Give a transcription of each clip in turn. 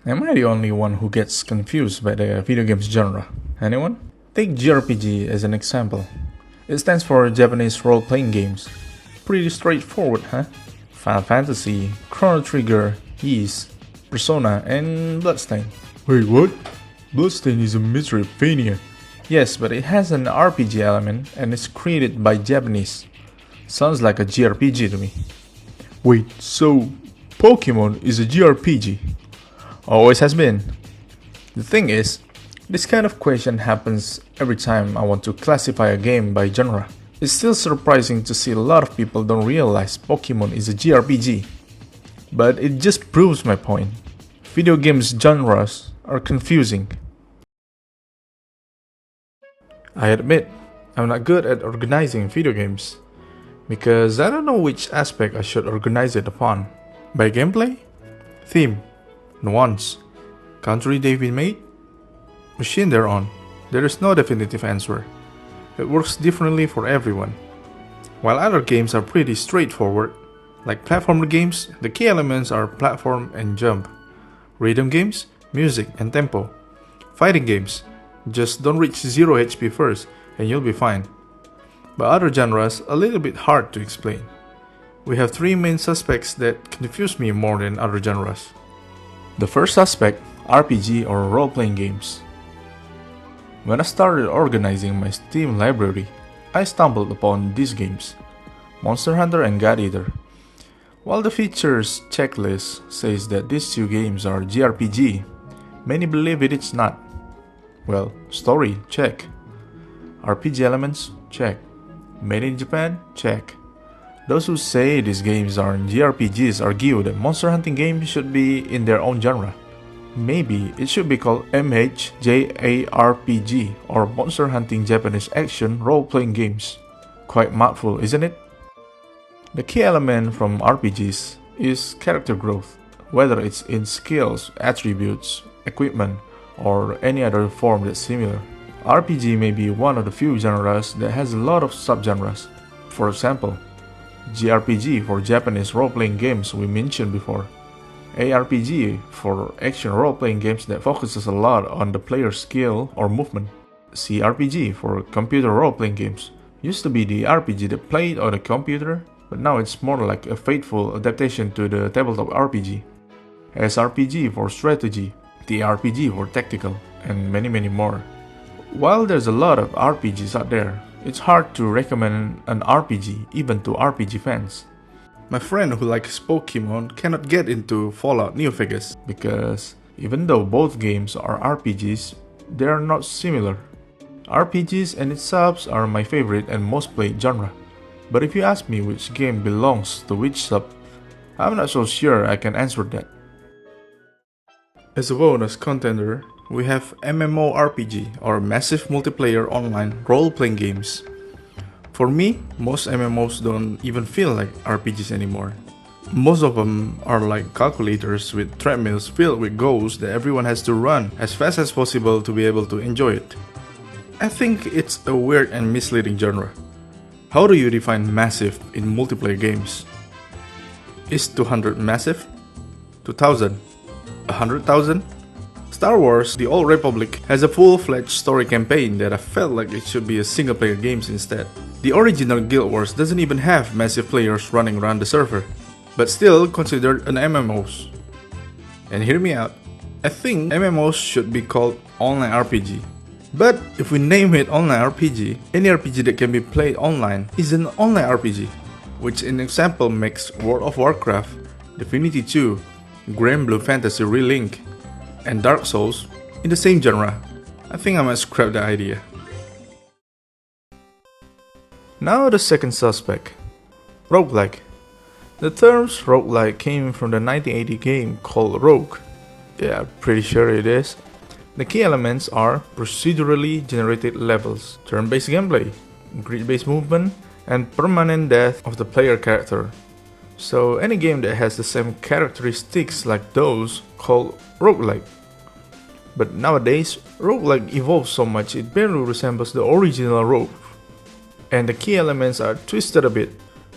Am I the only one who gets confused by the video games genre? Anyone? Take JRPG as an example. It stands for Japanese role-playing games. Pretty straightforward, huh? Final Fantasy, Chrono Trigger, Ys, Persona, and Bloodstained. Wait, what? Bloodstained is a Metroidvania. Yes, but it has an RPG element and is created by Japanese. Sounds like a JRPG to me. Wait, so Pokémon is a JRPG? Always has been. The thing is, this kind of question happens every time I want to classify a game by genre. It's still surprising to see a lot of people don't realize Pokémon is a JRPG. But it just proves my point. Video games genres are confusing. I admit, I'm not good at organizing video games, because I don't know which aspect I should organize it upon. By gameplay? Theme? Nuance? Country they've been made? Machine they're on? There is no definitive answer. It works differently for everyone. While other games are pretty straightforward, like platformer games, the key elements are platform and jump. Rhythm games, music and tempo. Fighting games, just don't reach 0 HP first and you'll be fine. But other genres a little bit hard to explain. We have three main suspects that confuse me more than other genres. The first suspect, RPG or role-playing games. When I started organizing my Steam library, I stumbled upon these games, Monster Hunter and God Eater. While the features checklist says that these two games are JRPG, many believe it's not. Well, story, check. RPG elements, check. Made in Japan, check. Those who say these games are JRPGs argue that monster hunting games should be in their own genre. Maybe it should be called MHJARPG or Monster Hunting Japanese Action Role-Playing Games. Quite mouthful, isn't it? The key element from RPGs is character growth, whether it's in skills, attributes, equipment, or any other form that's similar. RPG may be one of the few genres that has a lot of subgenres. For example, JRPG for Japanese role-playing games we mentioned before. ARPG for action role-playing games that focuses a lot on the player's skill or movement. CRPG for computer role-playing games. Used to be the RPG that played on a computer, but now it's more like a faithful adaptation to the tabletop RPG. SRPG for strategy, TRPG for tactical, and many more. While there's a lot of RPGs out there, it's hard to recommend an RPG even to RPG fans. My friend who likes Pokémon cannot get into Fallout New Vegas because even though both games are RPGs, they are not similar. RPGs and its subs are my favorite and most played genre. But if you ask me which game belongs to which sub, I'm not so sure I can answer that. As a bonus contender, we have MMORPG or Massive Multiplayer Online Role-Playing Games. For me, most MMOs don't even feel like RPGs anymore. Most of them are like calculators with treadmills filled with goals that everyone has to run as fast as possible to be able to enjoy it. I think it's a weird and misleading genre. How do you define massive in multiplayer games? Is 200 massive? 2000? 100,000? Star Wars The Old Republic has a full-fledged story campaign that I felt like it should be a single-player game instead. The original Guild Wars doesn't even have massive players running around the server, but still considered an MMOs. And hear me out, I think MMOs should be called Online RPG. But if we name it Online RPG, any RPG that can be played online is an Online RPG, which in example makes World of Warcraft, Divinity 2, Grand Blue Fantasy Relink, and Dark Souls in the same genre. I think I might scrap the idea. Now the second suspect, roguelike. The terms roguelike came from the 1980 game called Rogue. Yeah, pretty sure it is. The key elements are procedurally generated levels, turn-based gameplay, grid-based movement, and permanent death of the player character. So any game that has the same characteristics like those called roguelike. But nowadays, roguelike evolves so much it barely resembles the original Rogue. And the key elements are twisted a bit.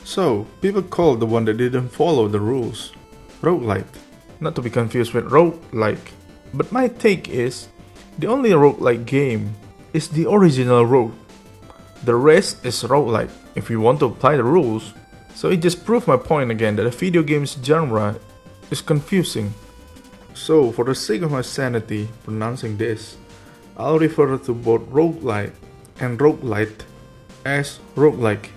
So people call the one that didn't follow the rules roguelike. not to be confused with roguelike. But my take is, the only roguelike game is the original rogue. The rest is roguelike if you want to apply the rules. So it just proved my point again that the video games genre is confusing. So for the sake of my sanity pronouncing this, I'll refer to both roguelike and roguelite as roguelike.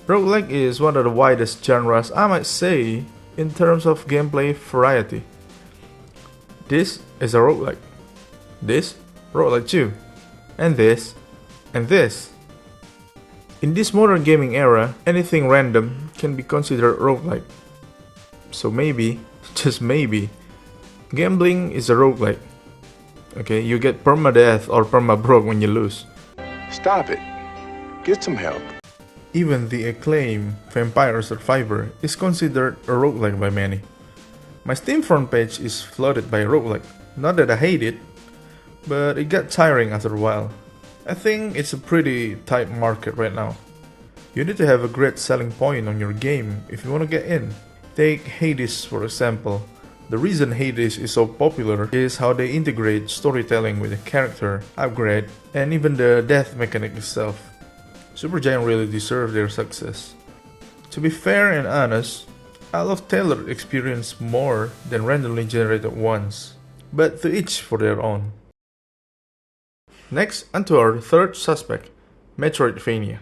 Roguelike is one of the widest genres, I might say, in terms of gameplay variety. This is a roguelike. This, roguelike too. And this, and this. In this modern gaming era, anything random can be considered roguelike. So maybe, just maybe, gambling is a roguelike. Okay, you get permadeath or permabroke when you lose. Stop it. Get some help. Even the acclaimed Vampire Survivor is considered a roguelike by many. My Steam front page is flooded by roguelike. Not that I hate it, but it got tiring after a while. I think it's a pretty tight market right now. You need to have a great selling point on your game if you want to get in. Take Hades for example. The reason Hades is so popular is how they integrate storytelling with the character, upgrade, and even the death mechanic itself. Supergiant really deserve their success. To be fair and honest, I love tailored experience more than randomly generated ones, but to each for their own. Next, onto our third suspect, Metroidvania.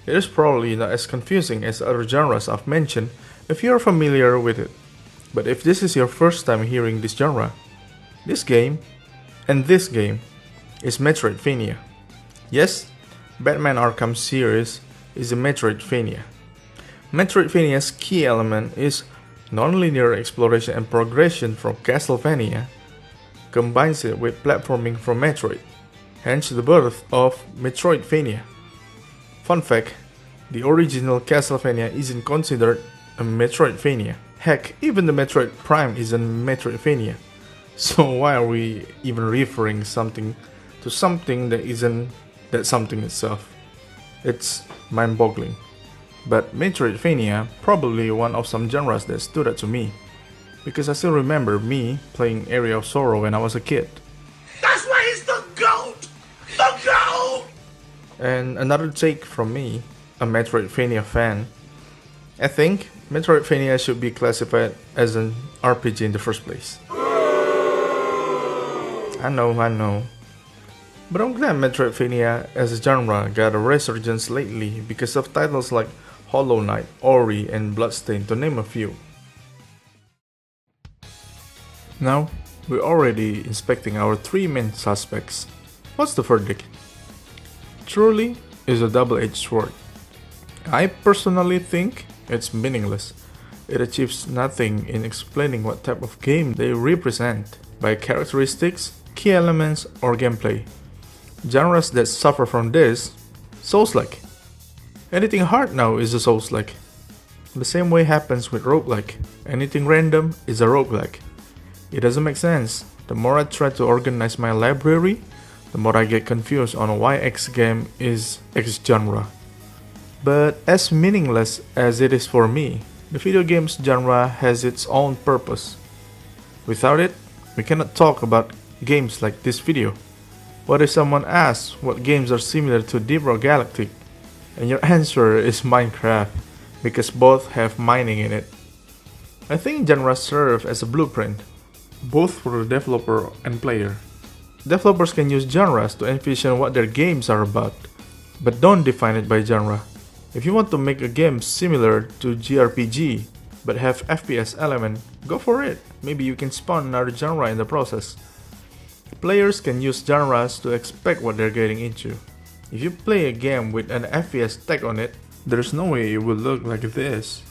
It is probably not as confusing as other genres I've mentioned if you are familiar with it. But if this is your first time hearing this genre, this game, and this game, is Metroidvania. Yes, Batman Arkham series is a Metroidvania. Metroidvania's key element is non-linear exploration and progression from Castlevania, combines it with platforming from Metroid, hence the birth of Metroidvania. Fun fact, the original Castlevania isn't considered a Metroidvania. Heck, even the Metroid Prime is a Metroidvania. So why are we even referring something to something that isn't that something itself? It's mind-boggling. But Metroidvania probably one of some genres that stood out to me, because I still remember me playing Area of Sorrow when I was a kid. That's why he's the GOAT! The GOAT! And another take from me, a Metroidvania fan, I think Metroidvania should be classified as an RPG in the first place. I know. But I'm glad Metroidvania as a genre got a resurgence lately because of titles like Hollow Knight, Ori, and Bloodstained, to name a few. Now, we're already inspecting our three main suspects. What's the verdict? Truly is a double-edged sword. I personally think it's meaningless. It achieves nothing in explaining what type of game they represent by characteristics, key elements, or gameplay. Genres that suffer from this, Souls-like. Anything hard now is a Souls-like. The same way happens with roguelike. Anything random is a roguelike. It doesn't make sense. The more I try to organize my library, the more I get confused on why X game is X genre. But as meaningless as it is for me, the video games genre has its own purpose. Without it, we cannot talk about games like this video. What if someone asks what games are similar to Deep Rock Galactic? And your answer is Minecraft, because both have mining in it. I think genres serve as a blueprint, both for the developer and player. Developers can use genres to envision what their games are about, but don't define it by genre. If you want to make a game similar to JRPG, but have FPS element, go for it. Maybe you can spawn another genre in the process. Players can use genres to expect what they're getting into. If you play a game with an FPS tag on it, there's no way it will look like this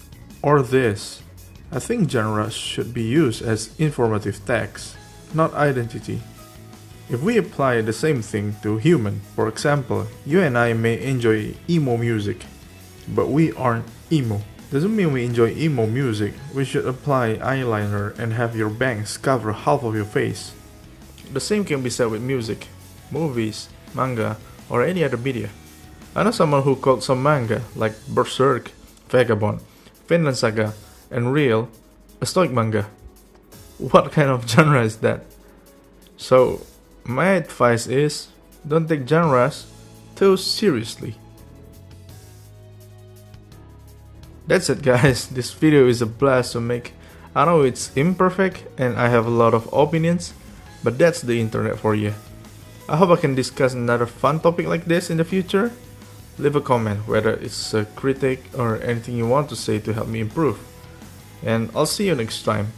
or this. I think genres should be used as informative tags, not identity. If we apply the same thing to human, for example, you and I may enjoy emo music, but we aren't emo. Doesn't mean we enjoy emo music. We should apply eyeliner and have your bangs cover half of your face. The same can be said with music, movies, manga, or any other media. I know someone who called some manga like Berserk, Vagabond, Vinland Saga, and Real A stoic manga. What kind of genre is that? So, my advice is, don't take genres too seriously. That's it guys, this video is a blast to make. I know it's imperfect and I have a lot of opinions, but that's the internet for you. I hope I can discuss another fun topic like this in the future. Leave a comment whether it's a critic or anything you want to say to help me improve. And I'll see you next time.